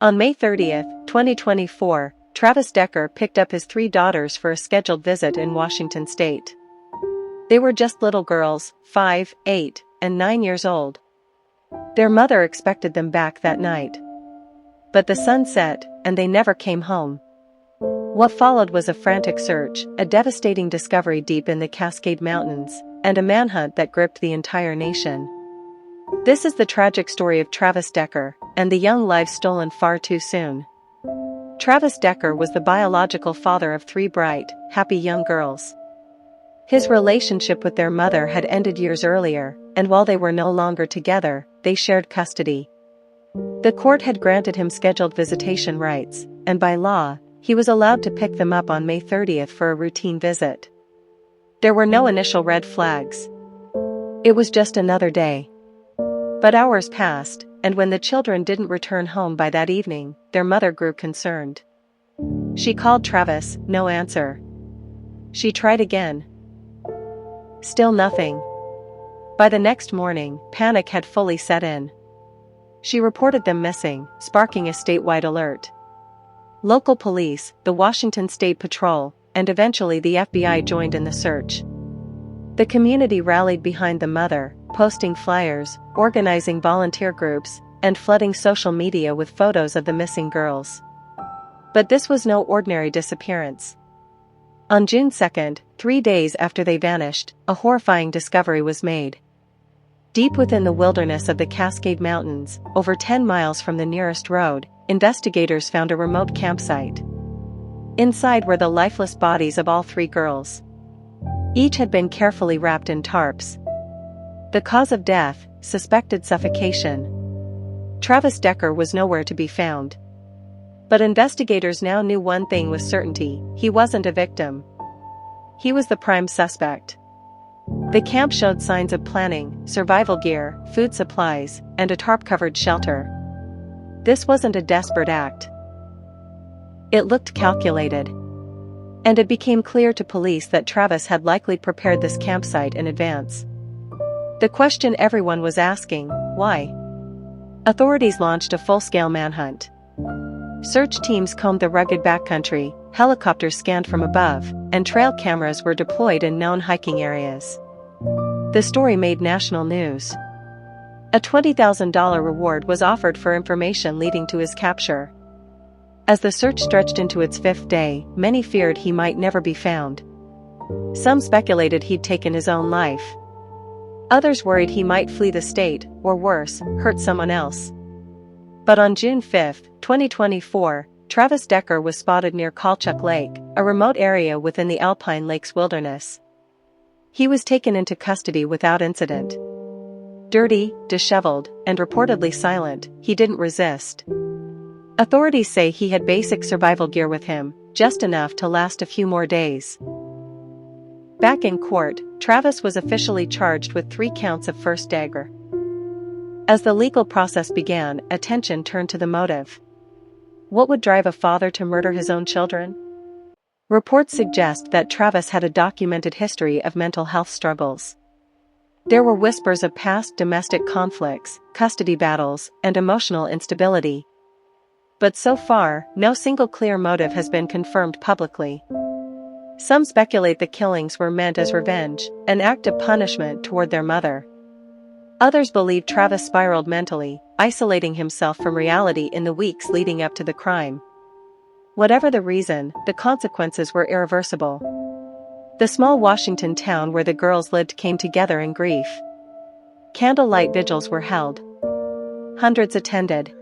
On May 30, 2024, Travis Decker picked up his three daughters for a scheduled visit in Washington state. They were just little girls, 5, 8, and 9 years old. Their mother expected them back that night. But the sun set, and they never came home. What followed was a frantic search, a devastating discovery deep in the Cascade Mountains, and a manhunt that gripped the entire nation. This is the tragic story of Travis Decker, and the young lives stolen far too soon. Travis Decker was the biological father of three bright, happy young girls. His relationship with their mother had ended years earlier, and while they were no longer together, they shared custody. The court had granted him scheduled visitation rights, and by law, he was allowed to pick them up on May 30th for a routine visit. There were no initial red flags. It was just another day. But hours passed, and when the children didn't return home by that evening, their mother grew concerned. She called Travis, no answer. She tried again. Still nothing. By the next morning, panic had fully set in. She reported them missing, sparking a statewide alert. Local police, the Washington State Patrol, and eventually the FBI joined in the search. The community rallied behind the mother, posting flyers, organizing volunteer groups, and flooding social media with photos of the missing girls. But this was no ordinary disappearance. On June 2nd, 3 days after they vanished, a horrifying discovery was made. Deep within the wilderness of the Cascade Mountains, over 10 miles from the nearest road, investigators found a remote campsite. Inside were the lifeless bodies of all three girls. Each had been carefully wrapped in tarps. The cause of death, suspected suffocation. Travis Decker was nowhere to be found. But investigators now knew one thing with certainty: he wasn't a victim. He was the prime suspect. The camp showed signs of planning: survival gear, food supplies, and a tarp-covered shelter. This wasn't a desperate act. It looked calculated. And it became clear to police that Travis had likely prepared this campsite in advance. The question everyone was asking: why? Authorities launched a full-scale manhunt. Search teams combed the rugged backcountry, helicopters scanned from above, and trail cameras were deployed in known hiking areas. The story made national news. A $20,000 reward was offered for information leading to his capture. As the search stretched into its 5th day, many feared he might never be found. Some speculated he'd taken his own life. Others worried he might flee the state, or worse, hurt someone else. But on June 5, 2024, Travis Decker was spotted near Colchuck Lake, a remote area within the Alpine Lakes wilderness. He was taken into custody without incident. Dirty, disheveled, and reportedly silent, he didn't resist. Authorities say he had basic survival gear with him, just enough to last a few more days. Back in court, Travis was officially charged with 3 counts of first degree. As the legal process began, attention turned to the motive. What would drive a father to murder his own children? Reports suggest that Travis had a documented history of mental health struggles. There were whispers of past domestic conflicts, custody battles, and emotional instability. But so far, no single clear motive has been confirmed publicly. Some speculate the killings were meant as revenge, an act of punishment toward their mother. Others believe Travis spiraled mentally, isolating himself from reality in the weeks leading up to the crime. Whatever the reason, the consequences were irreversible. The small Washington town where the girls lived came together in grief. Candlelight vigils were held. Hundreds attended.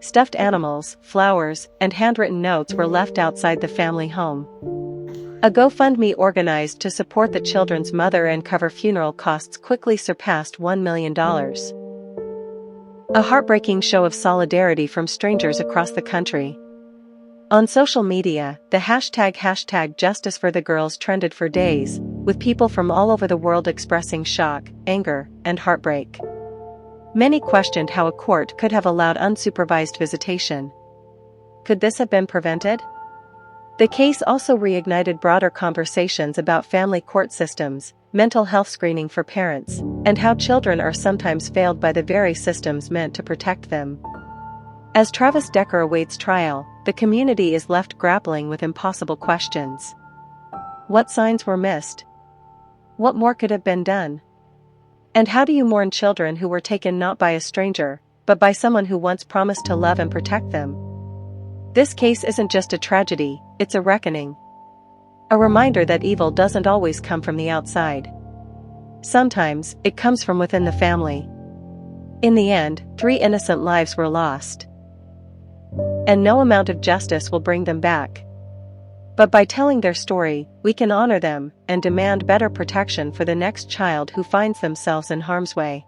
Stuffed animals, flowers, and handwritten notes were left outside the family home. A GoFundMe organized to support the children's mother and cover funeral costs quickly surpassed $1 million. A heartbreaking show of solidarity from strangers across the country. On social media, the hashtag #JusticeForTheGirls trended for days, with people from all over the world expressing shock, anger, and heartbreak. Many questioned how a court could have allowed unsupervised visitation. Could this have been prevented? The case also reignited broader conversations about family court systems, mental health screening for parents, and how children are sometimes failed by the very systems meant to protect them. As Travis Decker awaits trial, the community is left grappling with impossible questions. What signs were missed? What more could have been done? And how do you mourn children who were taken not by a stranger, but by someone who once promised to love and protect them? This case isn't just a tragedy, it's a reckoning. A reminder that evil doesn't always come from the outside. Sometimes, it comes from within the family. In the end, 3 innocent lives were lost. And no amount of justice will bring them back. But by telling their story, we can honor them and demand better protection for the next child who finds themselves in harm's way.